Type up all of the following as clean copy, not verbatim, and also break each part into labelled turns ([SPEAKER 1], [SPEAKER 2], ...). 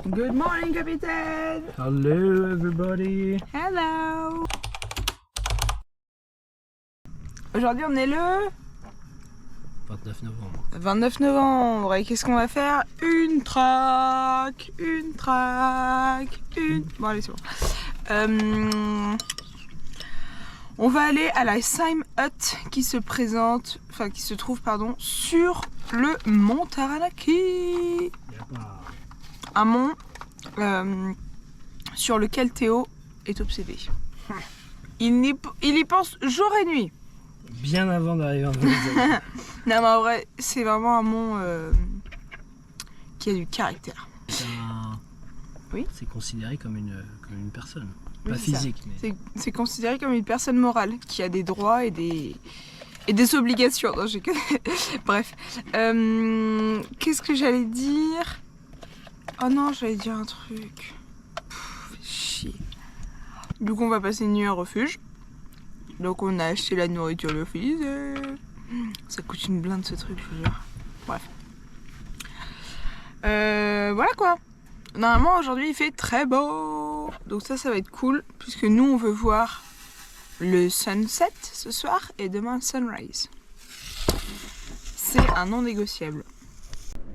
[SPEAKER 1] Good morning, capitaine.
[SPEAKER 2] Hello everybody.
[SPEAKER 1] Hello. Aujourd'hui, on est le
[SPEAKER 2] 29 novembre.
[SPEAKER 1] 29 novembre. Et qu'est-ce qu'on va faire? Une track. Bon, allez, c'est bon. On va aller à la Sime Hut qui se trouve sur le mont Taranaki. Un mont sur lequel Théo est obsédé. Il y pense jour et nuit.
[SPEAKER 2] Bien avant d'arriver en Nouvelle-Zélande.
[SPEAKER 1] Non mais en vrai, c'est vraiment un mont qui a du caractère. Oui.
[SPEAKER 2] C'est considéré comme une personne.
[SPEAKER 1] Oui,
[SPEAKER 2] pas physique. Mais...
[SPEAKER 1] C'est considéré comme une personne morale qui a des droits et des obligations. Non, bref. Qu'est-ce que j'allais dire? Oh non, j'allais dire un truc. Fais chier. Du coup, on va passer une nuit en refuge. Donc, on a acheté la nourriture de l'office. Ça coûte une blinde ce truc, je vous jure. Bref. Voilà quoi. Normalement, aujourd'hui, il fait très beau. Donc ça va être cool. Puisque nous, on veut voir le sunset ce soir et demain le sunrise. C'est un non négociable.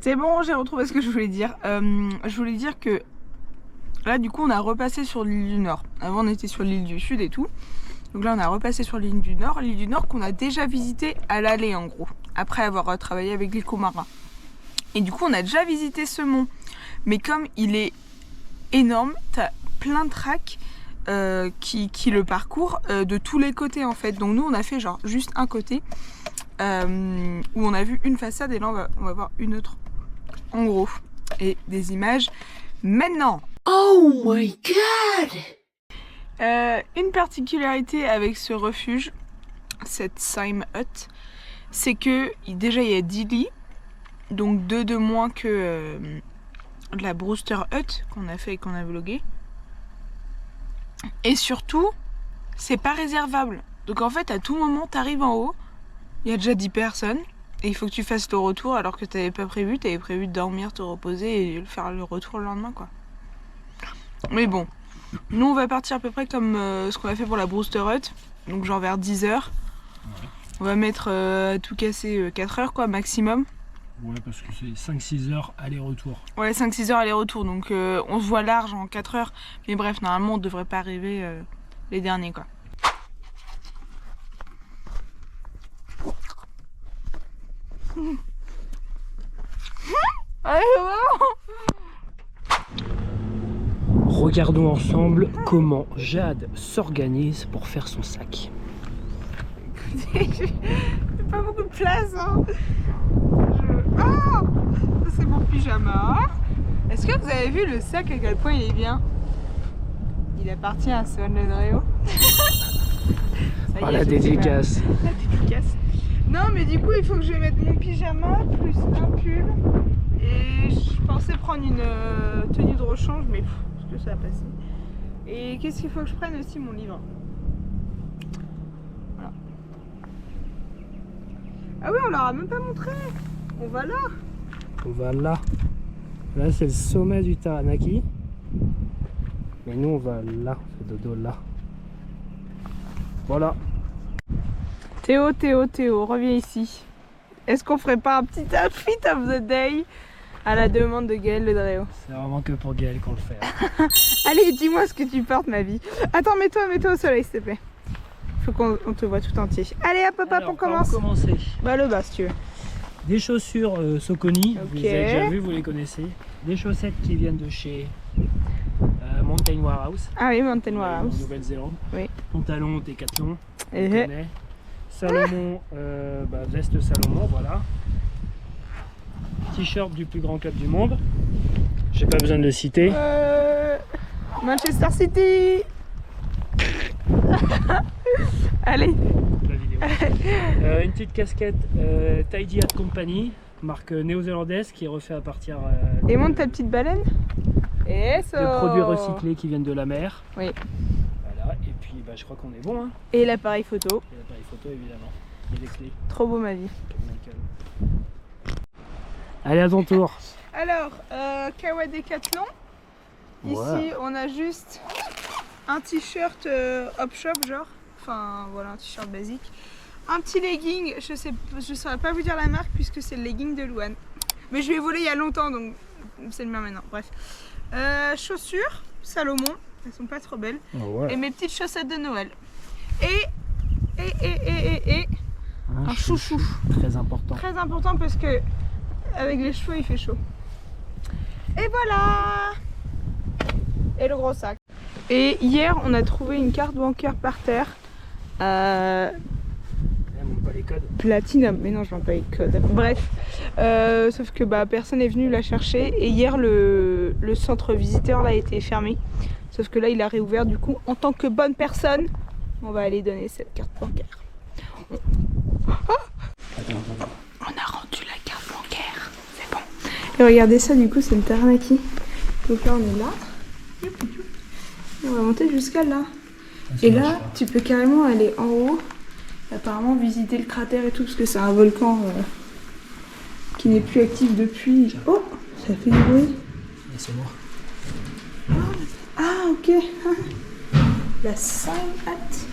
[SPEAKER 1] C'est bon, j'ai retrouvé ce que je voulais dire. Je voulais dire que là, du coup, on a repassé sur l'île du Nord. Avant, on était sur l'île du Sud et tout. Donc là, on a repassé sur l'île du Nord. L'île du Nord qu'on a déjà visité à l'aller, en gros. Après avoir travaillé avec les Comara. Et du coup, on a déjà visité ce mont. Mais comme il est énorme, t'as plein de tracks qui le parcourent de tous les côtés, en fait. Donc nous, on a fait genre juste un côté. Où on a vu une façade et là on va voir une autre en gros et des images maintenant.
[SPEAKER 3] Oh my god!
[SPEAKER 1] Une particularité avec ce refuge, cette Sime Hut, c'est que déjà il y a 10 lits, donc 2 de moins que la Brewster Hut qu'on a fait et qu'on a vlogué, et surtout c'est pas réservable, donc en fait à tout moment t'arrives en haut, il y a déjà 10 personnes et il faut que tu fasses le retour alors que t'avais prévu de dormir, te reposer et faire le retour le lendemain quoi. Mais bon, nous on va partir à peu près comme ce qu'on a fait pour la Brewster Hut, donc genre vers 10h. On va mettre à tout casser 4 heures quoi maximum.
[SPEAKER 2] Ouais, parce que c'est 5-6 heures aller-retour.
[SPEAKER 1] Ouais, 5-6 heures aller-retour, donc on se voit large en 4 heures. Mais bref, normalement on devrait pas arriver les derniers quoi. Allez,
[SPEAKER 2] Regardons ensemble comment Jade s'organise pour faire son sac.
[SPEAKER 1] J'ai pas beaucoup de place hein. Oh, ça c'est mon pyjama. Est-ce que vous avez vu le sac à quel point il est bien? Il appartient à Swan Le Dréo.
[SPEAKER 2] La dédicace.
[SPEAKER 1] La dédicace. Non mais du coup il faut que je mette mon pyjama plus un pull. Et je pensais prendre une tenue de rechange mais est-ce que ça va passer? Et qu'est-ce qu'il faut que je prenne aussi? Mon livre. Voilà. Ah oui, on leur a même pas montré. On va là.
[SPEAKER 2] On va là. Là c'est le sommet du Taranaki. Mais nous on va là, on fait dodo là. Voilà.
[SPEAKER 1] Théo, reviens ici. Est-ce qu'on ferait pas un petit outfit of the day à la demande de Gaël Le Dréo?
[SPEAKER 2] C'est vraiment que pour Gaël qu'on le fait. Hein.
[SPEAKER 1] Allez, dis-moi ce que tu portes, ma vie. Attends, mets-toi au soleil, s'il te plaît. Faut qu'on te voit tout entier. Allez, hop, on commence.
[SPEAKER 2] On va commencer.
[SPEAKER 1] Bah, le bas, si tu veux.
[SPEAKER 2] Des chaussures Saucony,
[SPEAKER 1] Ok.
[SPEAKER 2] vous les avez déjà vues, vous les connaissez. Des chaussettes qui viennent de chez Mountain Warehouse.
[SPEAKER 1] Ah oui, Mountain
[SPEAKER 2] En
[SPEAKER 1] Warehouse.
[SPEAKER 2] Nouvelle-Zélande.
[SPEAKER 1] Oui.
[SPEAKER 2] Pantalon Décathlon, on
[SPEAKER 1] Eh.
[SPEAKER 2] connaît. Salomon, veste Salomon, voilà. T-shirt du plus grand club du monde. J'ai pas besoin de le citer.
[SPEAKER 1] Manchester City. Allez.
[SPEAKER 2] La vidéo. Une petite casquette Tidy Hat Company, marque néo-zélandaise qui est refait à partir
[SPEAKER 1] Et monte ta petite baleine. Et ça.
[SPEAKER 2] de produits recyclés qui viennent de la mer.
[SPEAKER 1] Oui.
[SPEAKER 2] Voilà, et puis je crois qu'on est bon. Hein.
[SPEAKER 1] Et l'appareil photo.
[SPEAKER 2] Et l'appareil photo évidemment. Et les clés.
[SPEAKER 1] Trop beau, ma vie.
[SPEAKER 2] Comme Michael. Allez, à ton tour.
[SPEAKER 1] Alors, Kawa Décathlon.
[SPEAKER 2] Ouais.
[SPEAKER 1] Ici, on a juste un t-shirt Hop Shop, genre. Enfin, voilà, un t-shirt basique. Un petit legging, je saurais pas vous dire la marque puisque c'est le legging de Louane. Mais je l'ai volé il y a longtemps, donc c'est le mien maintenant. Bref. Chaussures, Salomon, elles sont pas trop belles.
[SPEAKER 2] Ouais.
[SPEAKER 1] Et mes petites chaussettes de Noël. Et un chouchou.
[SPEAKER 2] Très important.
[SPEAKER 1] Très important parce que avec les cheveux il fait chaud. Et voilà. Et le gros sac. Et hier on a trouvé une carte bancaire par terre.
[SPEAKER 2] Elle montre pas les codes.
[SPEAKER 1] Platinum, mais non je ne pas les codes. Bref, sauf que personne n'est venu la chercher et hier le centre visiteur là a été fermé. Sauf que là il a réouvert, du coup en tant que bonne personne, on va aller donner cette carte bancaire. On a rendu la carte bancaire, c'est bon. Et regardez ça, du coup c'est le Taranaki. Donc là on est là. Et on va monter jusqu'à là. Et là tu peux carrément aller en haut. Apparemment visiter le cratère et tout parce que c'est un volcan qui n'est plus actif depuis. Oh, ça fait du bruit.
[SPEAKER 2] C'est moi.
[SPEAKER 1] Ah ok. La Sign Hut.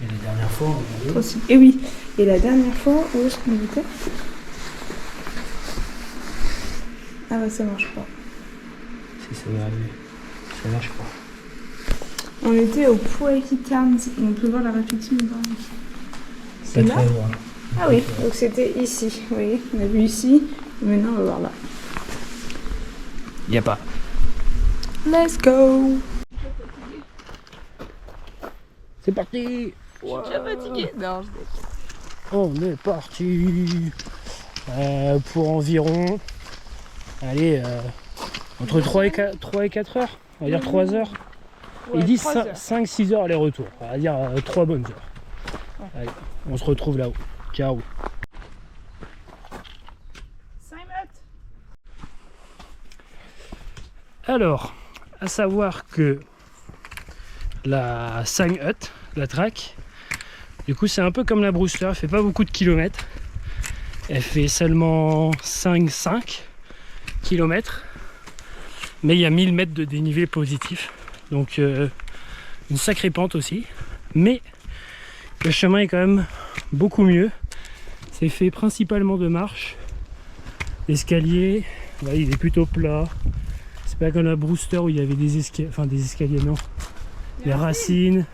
[SPEAKER 2] Et la dernière fois, on a vu.
[SPEAKER 1] Et oui. Et la dernière fois, où est-ce qu'on était? Ah bah ça marche pas.
[SPEAKER 2] Si ça va arriver. Ça là, je crois.
[SPEAKER 1] On était au Puerikans. On peut voir la réflexion du Taranaki. C'est là?
[SPEAKER 2] loin.
[SPEAKER 1] Ah oui, donc c'était ici. Vous voyez, on a vu ici. Et maintenant on va voir là.
[SPEAKER 2] Y a pas.
[SPEAKER 1] Let's go.
[SPEAKER 2] C'est parti.
[SPEAKER 1] Je suis déjà fatiguée. Non, je déconne.
[SPEAKER 2] On est parti. Pour environ, allez, entre 3 et 4 heures. On va dire 3 heures.
[SPEAKER 1] Ouais,
[SPEAKER 2] Ils disent
[SPEAKER 1] 3 heures.
[SPEAKER 2] 5-6 heures aller-retour. On va dire 3 bonnes heures.
[SPEAKER 1] Ouais.
[SPEAKER 2] Allez, on se retrouve là-haut. Ciao.
[SPEAKER 1] Sign Hut.
[SPEAKER 2] Alors, à savoir que la Sign Hut, la track, du coup c'est un peu comme la Brewster, elle fait pas beaucoup de kilomètres. Elle fait seulement 5 km. Mais il y a 1000 mètres de dénivelé positif. Donc une sacrée pente aussi. Mais le chemin est quand même beaucoup mieux. C'est fait principalement de marches. L'escalier, ouais, il est plutôt plat. C'est pas comme la Brewster où il y avait des escaliers, non, des racines,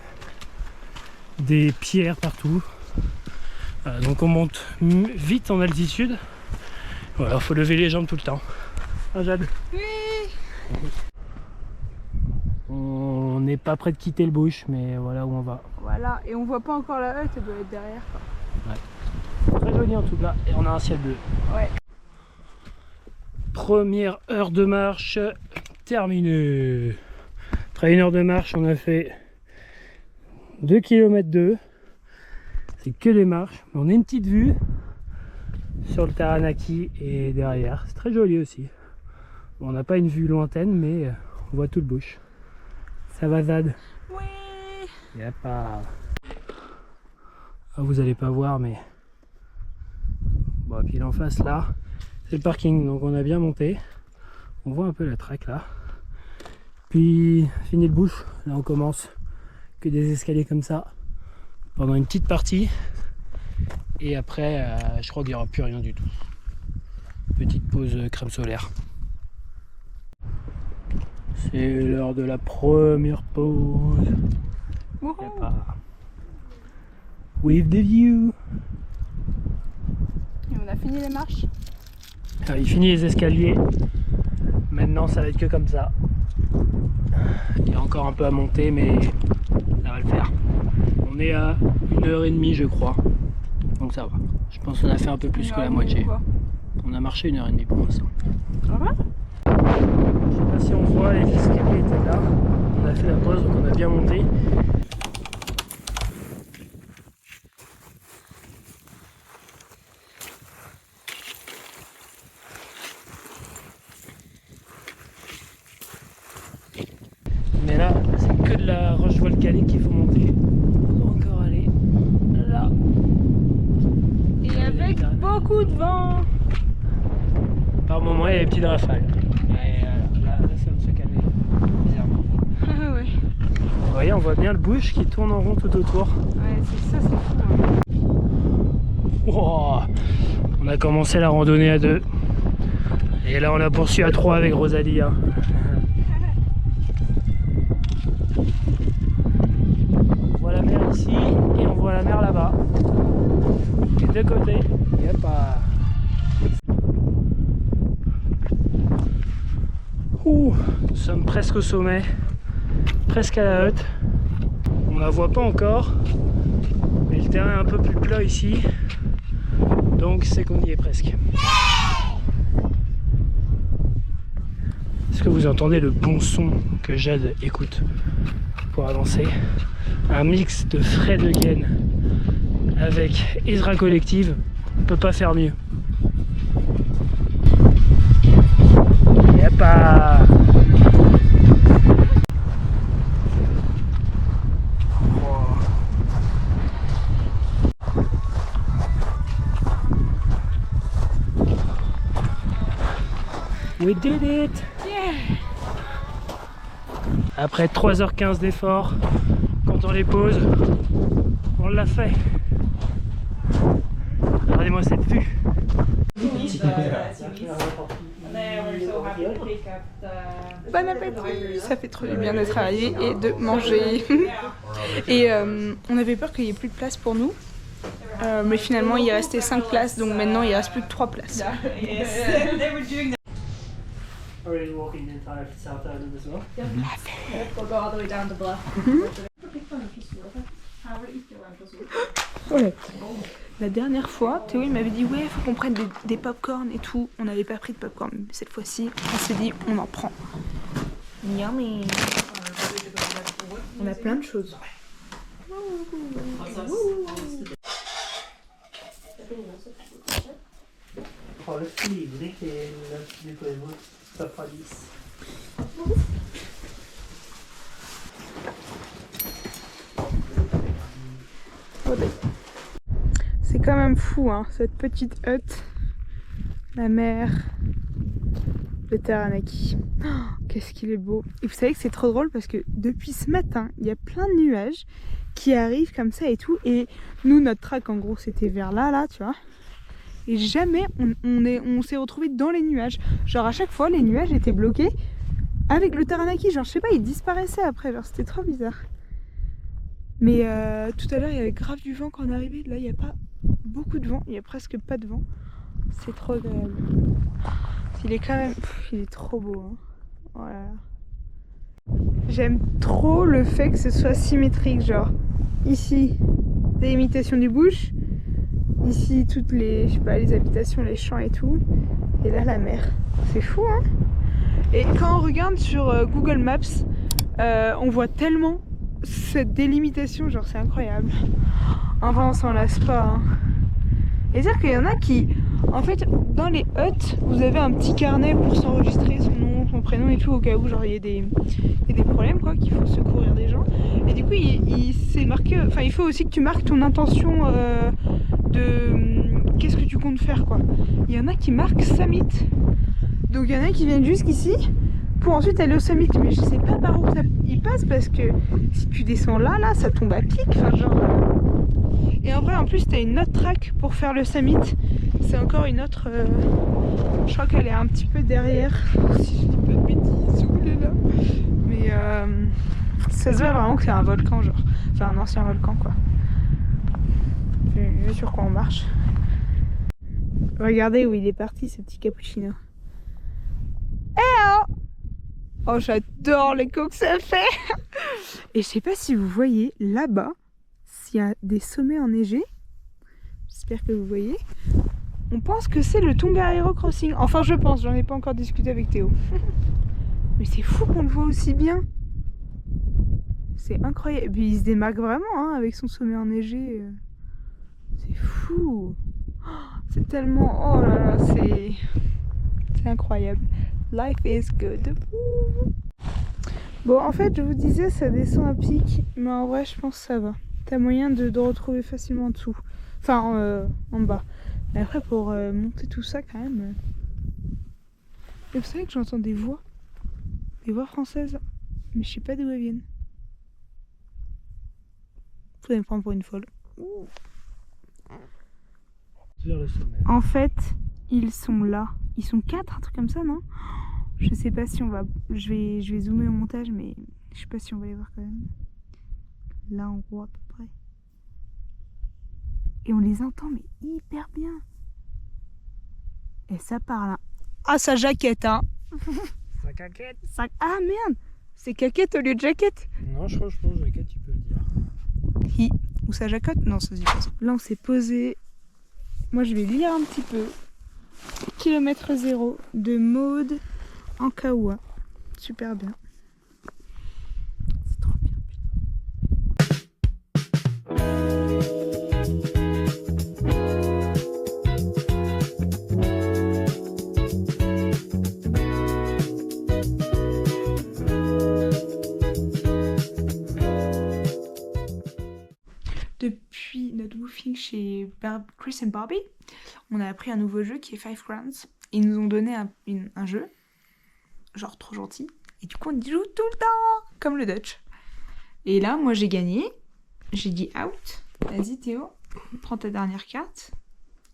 [SPEAKER 2] des pierres partout. Voilà, donc on monte vite en altitude. Voilà, faut lever les jambes tout le temps. Ah, Jade.
[SPEAKER 1] Oui.
[SPEAKER 2] On n'est pas près de quitter le bush, mais voilà où on va.
[SPEAKER 1] Voilà, et on voit pas encore la hutte, elle doit être derrière. Quoi.
[SPEAKER 2] Très joli en tout cas, et on a un ciel bleu.
[SPEAKER 1] Ouais.
[SPEAKER 2] Première heure de marche terminée. Après une heure de marche, on a fait 2 km 2. C'est que des marches, mais on a une petite vue sur le Taranaki et derrière. C'est très joli aussi. Bon, on n'a pas une vue lointaine, mais on voit tout le bush. Ça va, Zad?
[SPEAKER 1] Oui.
[SPEAKER 2] Il n'y a pas... Ah, vous allez pas voir, mais... Bon, puis en face, là, c'est le parking. Donc on a bien monté. On voit un peu la track, là. Puis, fini le bush. Là, on commence que des escaliers comme ça. Pendant une petite partie. Et après, je crois qu'il n'y aura plus rien du tout. Petite pause crème solaire. C'est l'heure de la première pause.
[SPEAKER 1] Wouhou.
[SPEAKER 2] Y a pas... With the view.
[SPEAKER 1] Et on a fini les marches.
[SPEAKER 2] Ah, il finit les escaliers. Maintenant, ça va être que comme ça. Il y a encore un peu à monter, mais ça va le faire. On est à 1h30, je crois. Donc ça va. Je pense qu'on a fait un peu plus que la moitié. On a marché 1h30 pour l'instant.
[SPEAKER 1] Ah ouais?
[SPEAKER 2] Je sais pas si on voit, les escaliers étaient là. On a fait la pause, donc on a bien monté. Mais là, c'est que de la roche volcanique qu'il faut monter. On doit encore aller là.
[SPEAKER 1] Et avec beaucoup de vent.
[SPEAKER 2] Par moment, il y a des petites rafales. Et, ça vient de se calmer, bizarrement.
[SPEAKER 1] Ah ouais.
[SPEAKER 2] Vous voyez, on voit bien le bush qui tourne en rond tout autour.
[SPEAKER 1] Ouais, c'est ça, c'est fou. Hein.
[SPEAKER 2] Wow. On a commencé la randonnée à 2. Et là, on la poursuit à 3 avec Rosalie. Hein. On voit la mer ici et on voit la mer là-bas. Les deux côtés. Yep. Ouh, nous sommes presque au sommet, presque à la hutte. On la voit pas encore, mais le terrain est un peu plus plat ici, donc c'est qu'on y est presque. Est-ce que vous entendez le bon son que Jade écoute pour avancer? Un mix de Fred Again avec Ezra Collective, on peut pas faire mieux. Yepa! We did it!
[SPEAKER 1] Yeah.
[SPEAKER 2] Après 3h15 d'effort, quand on les pose, on l'a fait. Regardez-moi cette vue.
[SPEAKER 1] Bon appétit. Ça fait trop du bien de travailler et de manger. Et on avait peur qu'il n'y ait plus de place pour nous. Mais finalement il restait 5 places, donc maintenant il reste plus que 3 places.
[SPEAKER 2] Already walking the entire south island as well.
[SPEAKER 4] We'll go all the way down to Bluff.
[SPEAKER 1] Ouais. La dernière fois, Théo il m'avait dit ouais, faut qu'on prenne des pop-corn et tout. On n'avait pas pris de pop-corn. Cette fois-ci, on s'est dit on en prend. Yummy. On a plein de choses.
[SPEAKER 2] Oh, le fil, ça fera 10.
[SPEAKER 1] C'est quand même fou, hein, cette petite hutte, la mer, le Taranaki. Oh, qu'est-ce qu'il est beau. Et vous savez que c'est trop drôle parce que depuis ce matin, il y a plein de nuages qui arrivent comme ça et tout. Et nous, notre track, en gros, c'était vers là, tu vois. Et jamais on s'est retrouvés dans les nuages. Genre à chaque fois, les nuages étaient bloqués avec le Taranaki. Genre, je sais pas, ils disparaissaient après. Genre, c'était trop bizarre. Mais tout à l'heure, il y avait grave du vent quand on est arrivé. Là, il n'y a pas beaucoup de vent. Il n'y a presque pas de vent. C'est trop agréable. Il est quand même... il est trop beau. Hein. Voilà. J'aime trop le fait que ce soit symétrique. Genre, ici, des imitations du bush. Ici, toutes les, je sais pas, les habitations, les champs et tout. Et là, la mer. C'est fou, hein? Et quand on regarde sur Google Maps, on voit tellement cette délimitation, genre c'est incroyable. Enfin, on s'en lasse pas. Hein. Et c'est-à-dire qu'il y en a qui, en fait, dans les huttes, vous avez un petit carnet pour s'enregistrer son nom, son prénom et tout, au cas où genre il y a des problèmes, quoi, qu'il faut secourir des gens. Et du coup, c'est marqué, enfin, il faut aussi que tu marques ton intention de qu'est-ce que tu comptes faire, quoi. Il y en a qui marquent summit. Donc il y en a qui viennent jusqu'ici pour ensuite aller au summit. Mais je sais pas par où ils passent parce que si tu descends là, ça tombe à pic. Enfin, genre. Et en vrai, en plus, t'as une autre track pour faire le summit. C'est encore une autre. Je crois qu'elle est un petit peu derrière. Si je dis pas de bêtises, là. Mais ça se voit vraiment que c'est un volcan, genre. Enfin, un ancien volcan, quoi. Je sais sur quoi on marche. Regardez où il est parti, ce petit cappuccino. Oh, j'adore l'écho que ça fait. Et je sais pas si vous voyez là-bas, s'il y a des sommets enneigés. J'espère que vous voyez. On pense que c'est le Tongariro Crossing. Enfin, je pense, j'en ai pas encore discuté avec Théo. Mais c'est fou qu'on le voit aussi bien. C'est incroyable. Et puis il se démarque vraiment, hein, avec son sommet enneigé. C'est fou. C'est tellement... Oh là là, c'est incroyable. Life is good. Bon, en fait, je vous disais, ça descend à pic, mais en vrai, je pense que ça va. T'as moyen de retrouver facilement en dessous. Enfin, en bas. Mais après, pour monter tout ça, quand même... Et vous savez que j'entends des voix Des voix françaises, mais je sais pas d'où elles viennent. Vous allez me prendre pour une folle.
[SPEAKER 2] Vers le sommet.
[SPEAKER 1] En fait, ils sont là. Ils sont 4, un truc comme ça, non? Je sais pas si on va... Je vais zoomer au montage, mais je sais pas si on va les voir quand même. Là, en gros, à peu près. Et on les entend, mais hyper bien. Et ça parle. Hein. Ah, sa jaquette, hein.
[SPEAKER 2] Sa caquette.
[SPEAKER 1] Ah, merde. C'est caquette au lieu de jaquette.
[SPEAKER 2] Non, je pense jaquette, tu peux le dire.
[SPEAKER 1] Ou sa jaquette? Non, ça se dit pas ça. Là, on s'est posé. Moi, je vais lire un petit peu. Kilomètre 0 de Maud en Kawa. Super bien. C'est trop bien. Depuis notre woofing chez Chris and Barbie, on a appris un nouveau jeu qui est 5 Crowns. Ils nous ont donné un jeu, genre trop gentil, et du coup on y joue tout le temps, comme le Dutch. Et là, moi j'ai gagné, j'ai dit out. Vas-y Théo, prends ta dernière carte.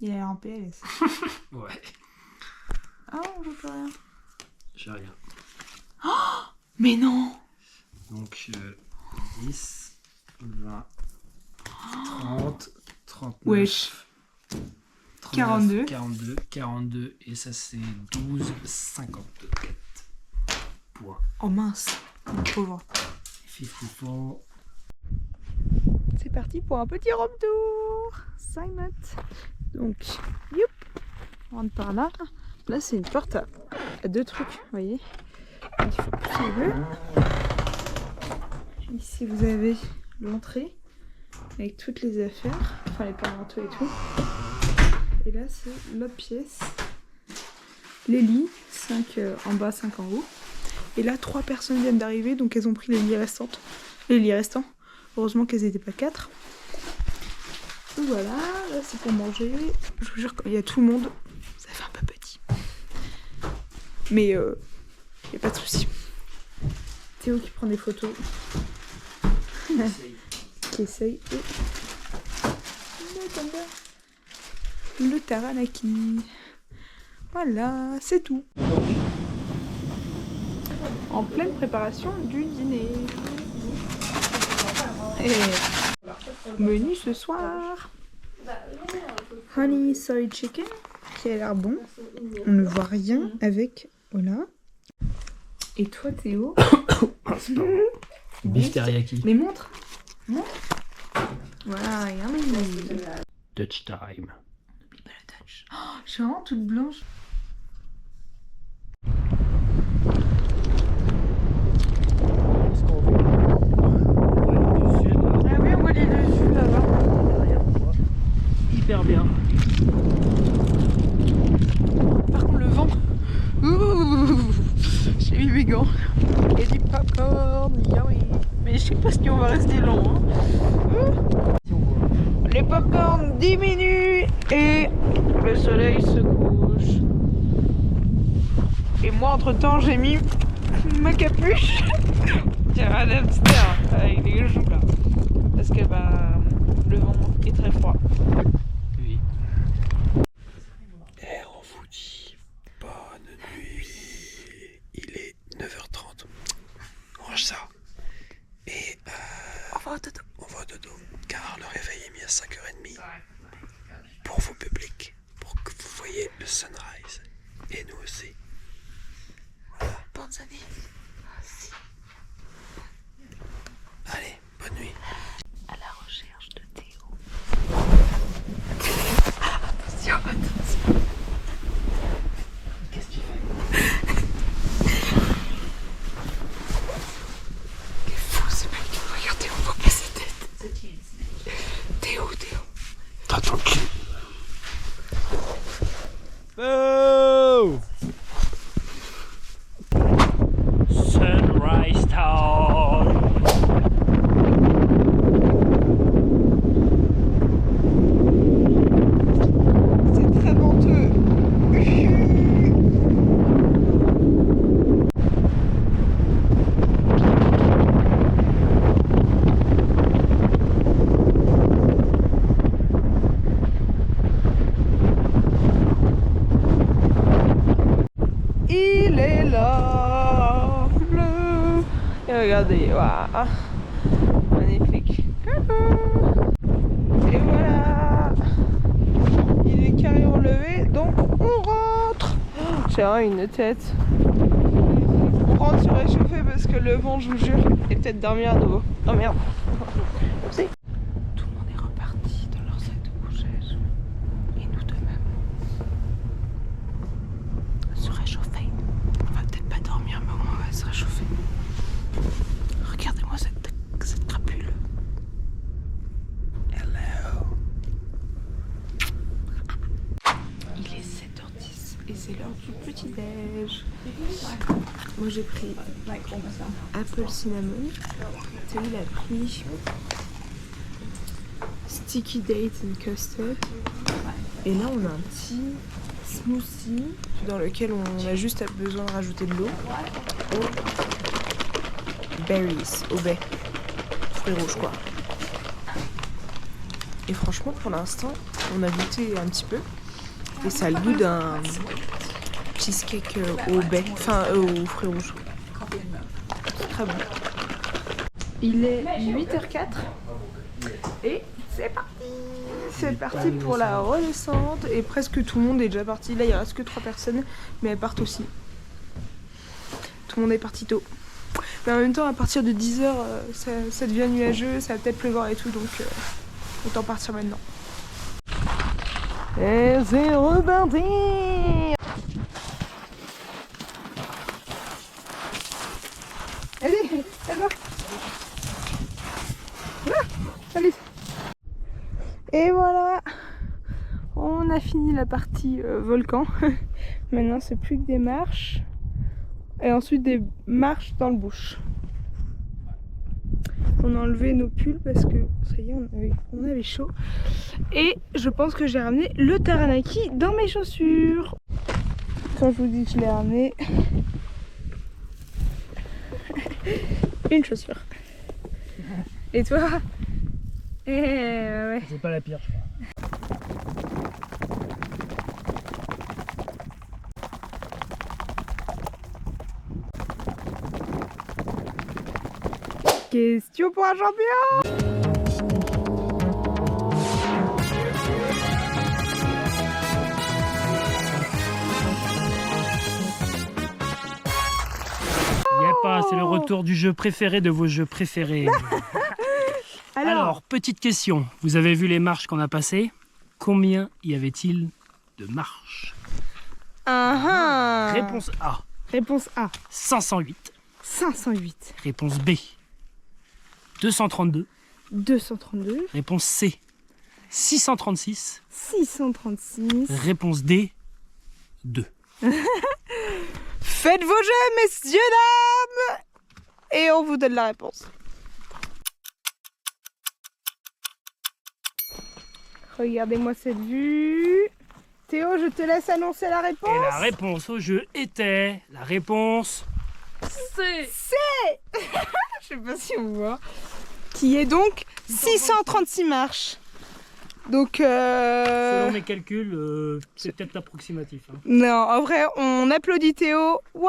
[SPEAKER 1] Il a l'air en PLS.
[SPEAKER 2] Ouais.
[SPEAKER 1] Oh, je peux rien.
[SPEAKER 2] J'ai rien.
[SPEAKER 1] Oh, mais non.
[SPEAKER 2] Donc 10, 20, 30, 39.
[SPEAKER 1] Wesh.
[SPEAKER 2] 39,
[SPEAKER 1] 42.
[SPEAKER 2] 42, et ça c'est 12, 52 points.
[SPEAKER 1] Oh mince, mon pauvre.
[SPEAKER 2] 54.
[SPEAKER 1] C'est parti pour un petit room tour. 5 notes. Donc, youp, on rentre par là. Là, c'est une porte à 2 trucs, vous voyez. Il faut pousser le bleu. Ici, vous avez l'entrée avec toutes les affaires, enfin les parentaux et tout. Et là, c'est l'autre pièce. Les lits, 5 en bas, 5 en haut. Et là, 3 personnes viennent d'arriver, donc elles ont pris les lits restants. Heureusement qu'elles n'étaient pas 4. Donc voilà, là c'est pour manger. Je vous jure, quand il y a tout le monde, ça fait un peu petit. Mais il n'y a pas de souci. Théo qui prend des photos. Qui essaye. Et... le taranaki. Voilà, c'est tout. En pleine préparation du dîner. Et menu ce soir. Honey soy chicken qui a l'air bon. On ne voit rien avec. Voilà. Et toi Théo?
[SPEAKER 2] Beef teriyaki.
[SPEAKER 1] Mais montre. Voilà, yummy.
[SPEAKER 2] Dutch time.
[SPEAKER 1] N'oublie pas la touch. Oh, je suis vraiment toute blanche.
[SPEAKER 2] Qu'est-ce qu'on voit? On voit l'île du Sud là.
[SPEAKER 1] Ah oui, on voit l'île du Sud là-bas.
[SPEAKER 2] Derrière moi. Hyper bien.
[SPEAKER 1] Par contre, le vent. Ouh, j'ai mis mes gants. Et du popcorn, yummy. Mais je sais pas si on va rester long. Hein. Les popcorn diminuent et le soleil se couche. Et moi, entre temps, j'ai mis ma capuche. On dirait un hamster avec les joues là. Parce que le vent est très froid.
[SPEAKER 2] Oui.
[SPEAKER 5] Et on vous dit bonne nuit. Il est 9h30. On range ça. Et on va au dodo. Car le réveil est mis à 5h30. Pour vos publics. Pour que vous voyez le sunrise. Et nous aussi. Voilà. Bonne année. Allez, bonne nuit.
[SPEAKER 1] À la recherche de Théo. Attention.
[SPEAKER 2] Qu'est-ce que tu fais?
[SPEAKER 1] Il est fou ce mec. Regardez, on voit pas sa tête. Théo.
[SPEAKER 5] T'as ton cul.
[SPEAKER 2] Oh! Sunrise Town.
[SPEAKER 1] C'est très venteux. est là, bleu. Et regardez, waouh, magnifique. Et voilà, il est carrément levé, donc on rentre. J'ai vraiment une tête. On rentre se réchauffer parce que le vent, je vous jure, et peut-être dormir à nouveau. Oh merde. Oupsie. Tout le monde est reparti dans leur sac de couchage. Et nous de même. Se réchauffer. On va peut-être pas dormir, mais au moins on va se réchauffer. Regardez-moi cette crapule. Hello. Il est 7h10 et c'est l'heure du petit-déj. Moi j'ai pris apple cinnamon. Théo il a pris sticky date and custard. Et là on a un petit smoothie dans lequel on a juste besoin de rajouter de l'eau. Aux berries, au baies. Fruits rouges quoi. Et franchement pour l'instant on a goûté un petit peu. Et ça a le goût d'un cheesecake au baies, enfin aux fruits rouges. C'est très bon. Il est 8h04 et c'est parti. C'est parti pour la redescente et presque tout le monde est déjà parti. Là il reste que 3 personnes mais elles partent aussi. Tout le monde est parti tôt. Mais en même temps à partir de 10h ça devient nuageux, ça va peut-être pleuvoir et tout donc autant partir maintenant. Et c'est reparti. Allez, là-bas. Là, allez. Et voilà, on a fini la partie volcan. Maintenant, c'est plus que des marches. Et ensuite des marches dans le bush. On a enlevé nos pulls parce que ça y est, on avait chaud. Et je pense que j'ai ramené le taranaki dans mes chaussures. Quand je vous dis que je l'ai ramené, une chaussure. Et toi? Ouais.
[SPEAKER 2] C'est pas la pire, je crois.
[SPEAKER 1] Question pour un champion.
[SPEAKER 2] Pas, c'est le retour du jeu préféré de vos jeux préférés. Alors, petite question. Vous avez vu les marches qu'on a passées? Combien y avait-il de marches? Réponse A.
[SPEAKER 1] Réponse A.
[SPEAKER 2] 508.
[SPEAKER 1] 508.
[SPEAKER 2] Réponse B. 232.
[SPEAKER 1] 232.
[SPEAKER 2] Réponse C. 636.
[SPEAKER 1] 636.
[SPEAKER 2] Réponse D. 2.
[SPEAKER 1] Faites vos jeux, messieurs, dames! Et on vous donne la réponse. Regardez-moi cette vue. Théo, je te laisse annoncer la réponse.
[SPEAKER 2] Et la réponse au jeu était... La réponse...
[SPEAKER 1] C. Je sais pas si on voit. Qui est donc 636 marches. Donc
[SPEAKER 2] selon mes calculs, c'est peut-être approximatif. Hein.
[SPEAKER 1] Non, en vrai, on applaudit Théo. Ouais,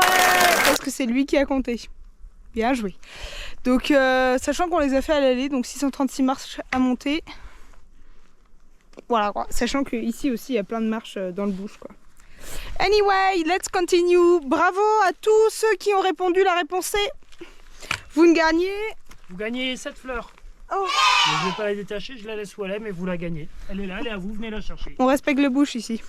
[SPEAKER 1] parce que c'est lui qui a compté. Bien joué. Donc, sachant qu'on les a fait à l'aller, donc 636 marches à monter. Voilà, quoi. Sachant qu'ici aussi, il y a plein de marches dans le bush, quoi. Anyway, let's continue. Bravo à tous ceux qui ont répondu la réponse C. Vous gagnez.
[SPEAKER 2] Vous gagnez 7 fleurs.
[SPEAKER 1] Oh.
[SPEAKER 2] Mais je ne vais pas la détacher, je la laisse où elle est, mais vous la gagnez. Elle est là, elle est à vous, venez la chercher.
[SPEAKER 1] On respecte le bush ici.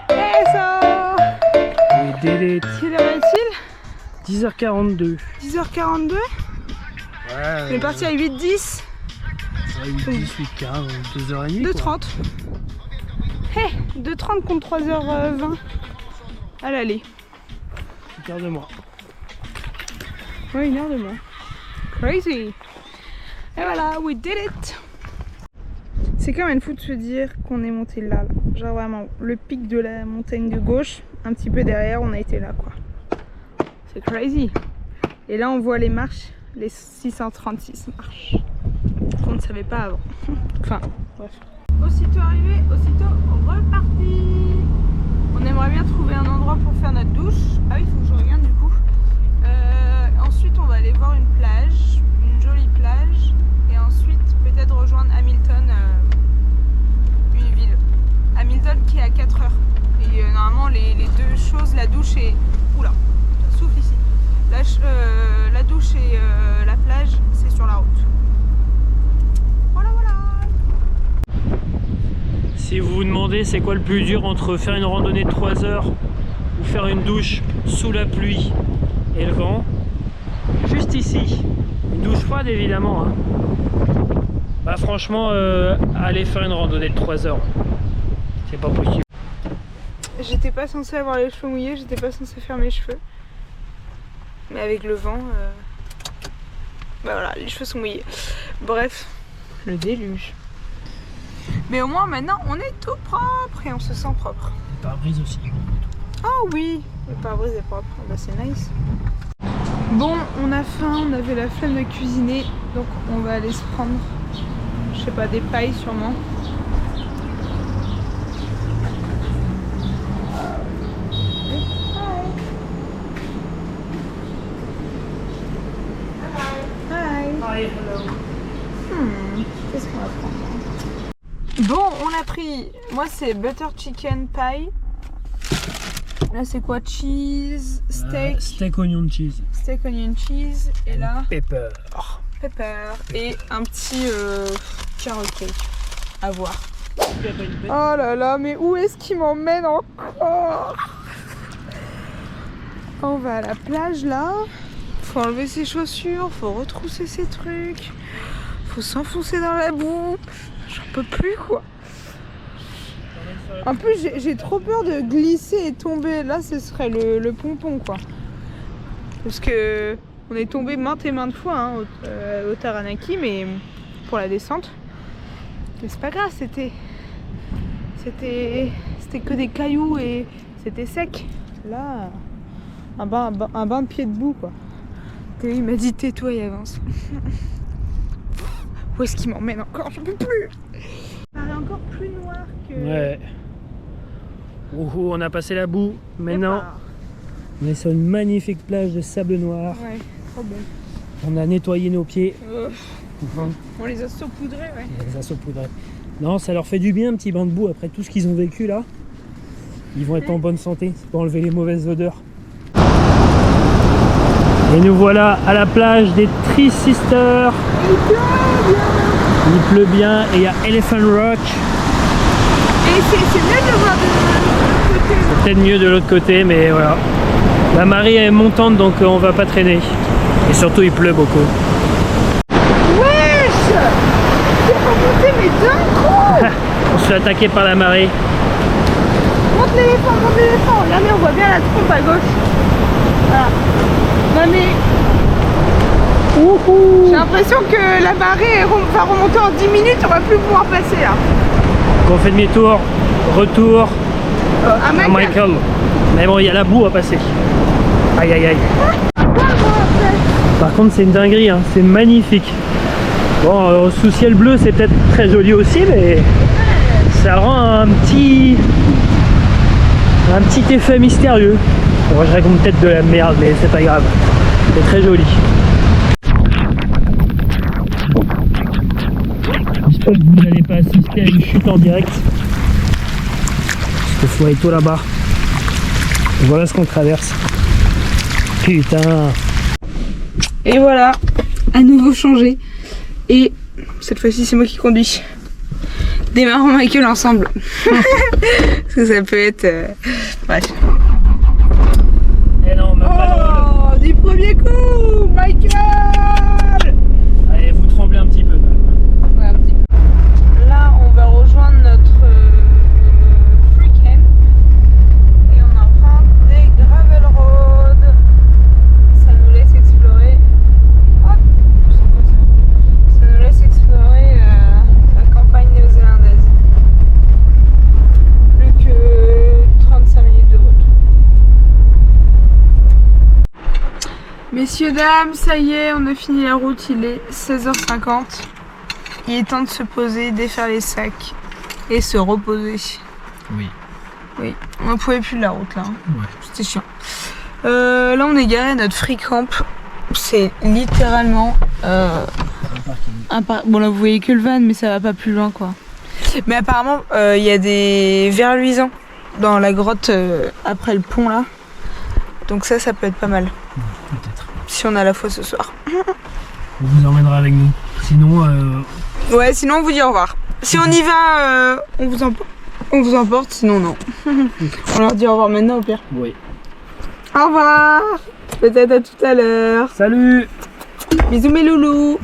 [SPEAKER 1] Et ça.
[SPEAKER 2] We did it.
[SPEAKER 1] Quelle heure est-il?
[SPEAKER 2] 10h42.
[SPEAKER 1] 10h42.
[SPEAKER 2] Ouais,
[SPEAKER 1] On est parti à 8h10.
[SPEAKER 2] 8h10, 8h15, 2h30.
[SPEAKER 1] 2h30. Hé, 2h30 contre 3h20. À l'aller.
[SPEAKER 2] Une heure de moi.
[SPEAKER 1] Ouais, 1 heure de moins. Crazy. Et voilà, we did it. C'est quand même fou de se dire qu'on est monté là. Genre vraiment, le pic de la montagne de gauche, un petit peu derrière, on a été là quoi. C'est crazy. Et là on voit les marches, les 636 marches. Qu'on ne savait pas avant. Enfin, bref. Aussitôt arrivé, aussitôt reparti. On aimerait bien trouver un endroit pour faire notre douche. Ah oui, il faut que je regarde du coup. Ensuite on va aller voir une plage, une jolie plage. Et ensuite peut-être rejoindre Hamilton, une ville. Hamilton qui est à 4 heures. Et normalement les deux choses, la douche et... Oula, ça souffle ici. La douche et la plage, c'est sur la route. Voilà, voilà.
[SPEAKER 2] Si vous vous demandez c'est quoi le plus dur entre faire une randonnée de 3 heures ou faire une douche sous la pluie et le vent, juste ici, une douche froide évidemment, hein. Bah franchement, aller faire une randonnée de 3 heures, c'est pas possible.
[SPEAKER 1] J'étais pas censée avoir les cheveux mouillés, j'étais pas censée faire mes cheveux. Mais avec le vent, bah voilà, les cheveux sont mouillés. Bref, le déluge. Mais au moins maintenant on est tout propre et on se sent propre.
[SPEAKER 2] Le pare-brise aussi.
[SPEAKER 1] Oh oui, le pare-brise est propre, bah c'est nice. Bon, on a faim, on avait la flemme de cuisiner, donc on va aller se prendre, je sais pas, des pailles sûrement. Qu'est-ce qu'on va prendre? Bon, on a pris, moi c'est butter chicken pie. Là c'est quoi? Cheese, steak.
[SPEAKER 2] Steak onion cheese.
[SPEAKER 1] Steak onion cheese. Et là,
[SPEAKER 2] Pepper.
[SPEAKER 1] pepper. Et un petit carrot cake. À voir. Oh là là, mais où est-ce qu'il m'emmène encore? On va à la plage là. Faut enlever ses chaussures, faut retrousser ses trucs. Faut s'enfoncer dans la boue. J'en peux plus quoi. En plus j'ai trop peur de glisser et tomber. Là ce serait le pompon quoi. Parce que on est tombé maintes et maintes fois hein, au Taranaki, mais pour la descente. Mais c'est pas grave, c'était que des cailloux et c'était sec. Là un bain de pied de boue quoi. Théo il m'a dit tais-toi et avance. Où est-ce qu'il m'emmène encore? Je peux plus. Ça paraît encore plus noir que...
[SPEAKER 2] Ouais. Ouhou, on a passé la boue. Maintenant, on est sur une magnifique plage de sable noir.
[SPEAKER 1] Ouais, trop bon.
[SPEAKER 2] On a nettoyé nos pieds.
[SPEAKER 1] On les a saupoudrés, ouais.
[SPEAKER 2] On les a saupoudrés. Non, ça leur fait du bien un petit bain de boue après tout ce qu'ils ont vécu là. Ils vont être en bonne santé pour enlever les mauvaises odeurs. Et nous voilà à la plage des Three Sisters. Il pleut bien et il y a Elephant Rock.
[SPEAKER 1] Et c'est mieux de le voir de l'autre côté.
[SPEAKER 2] C'est peut-être mieux de l'autre côté, mais voilà. La marée est montante donc on va pas traîner. Et surtout il pleut beaucoup.
[SPEAKER 1] Wesh! C'est remonté mais d'un coup.
[SPEAKER 2] On se fait attaquer par la marée.
[SPEAKER 1] Monte l'éléphant, monte l'éléphant. Regardez, on voit bien la trompe à gauche. Voilà. Non mais... J'ai l'impression que la marée va remonter en 10 minutes, on va plus pouvoir passer là.
[SPEAKER 2] Donc on fait demi-tour, retour
[SPEAKER 1] À
[SPEAKER 2] Michael. Mais bon, il y a la boue à passer. Aïe aïe aïe. Par contre c'est une dinguerie, hein. C'est magnifique. Bon, sous ciel bleu c'est peut-être très joli aussi, mais ça rend un petit effet mystérieux. Bon, je raconte peut-être de la merde, mais c'est pas grave. C'est très joli. J'espère que vous n'allez pas assister à une chute en direct. Parce que faut aller tout là-bas. Voilà ce qu'on traverse. Putain.
[SPEAKER 1] Et voilà, à nouveau changé. Et cette fois-ci c'est moi qui conduis. Démarrons Michael ensemble. Parce que ça peut être... Bref.
[SPEAKER 2] Et non, même pas
[SPEAKER 1] du premier coup, Michael.
[SPEAKER 2] Allez, vous tremblez un petit peu.
[SPEAKER 1] Ouais, un petit peu. Là, on va rejoindre notre free camp. Et on emprunte des gravel roads. Ça nous laisse explorer. Hop, ça nous laisse explorer la campagne néo-zélandaise. Messieurs, dames, ça y est, on a fini la route, il est 16h50. Il est temps de se poser, défaire les sacs et se reposer.
[SPEAKER 2] Oui.
[SPEAKER 1] Oui, on ne pouvait plus de la route là.
[SPEAKER 2] Ouais.
[SPEAKER 1] C'était chiant. Là, on est garé à notre free camp. C'est littéralement un parc. Bon, là, vous voyez que le van, mais ça va pas plus loin quoi. Mais apparemment, il y a des vers luisants dans la grotte après le pont là. Donc, ça peut être pas mal.
[SPEAKER 2] Peut-être.
[SPEAKER 1] Si on a la foi ce soir.
[SPEAKER 2] On vous emmènera avec nous. Sinon,
[SPEAKER 1] Ouais, sinon on vous dit au revoir. Si on y va, on vous emporte, sinon non. On leur dit au revoir maintenant au pire.
[SPEAKER 2] oui.
[SPEAKER 1] Au revoir. Peut-être à tout à l'heure.
[SPEAKER 2] Salut!
[SPEAKER 1] Bisous mes loulous.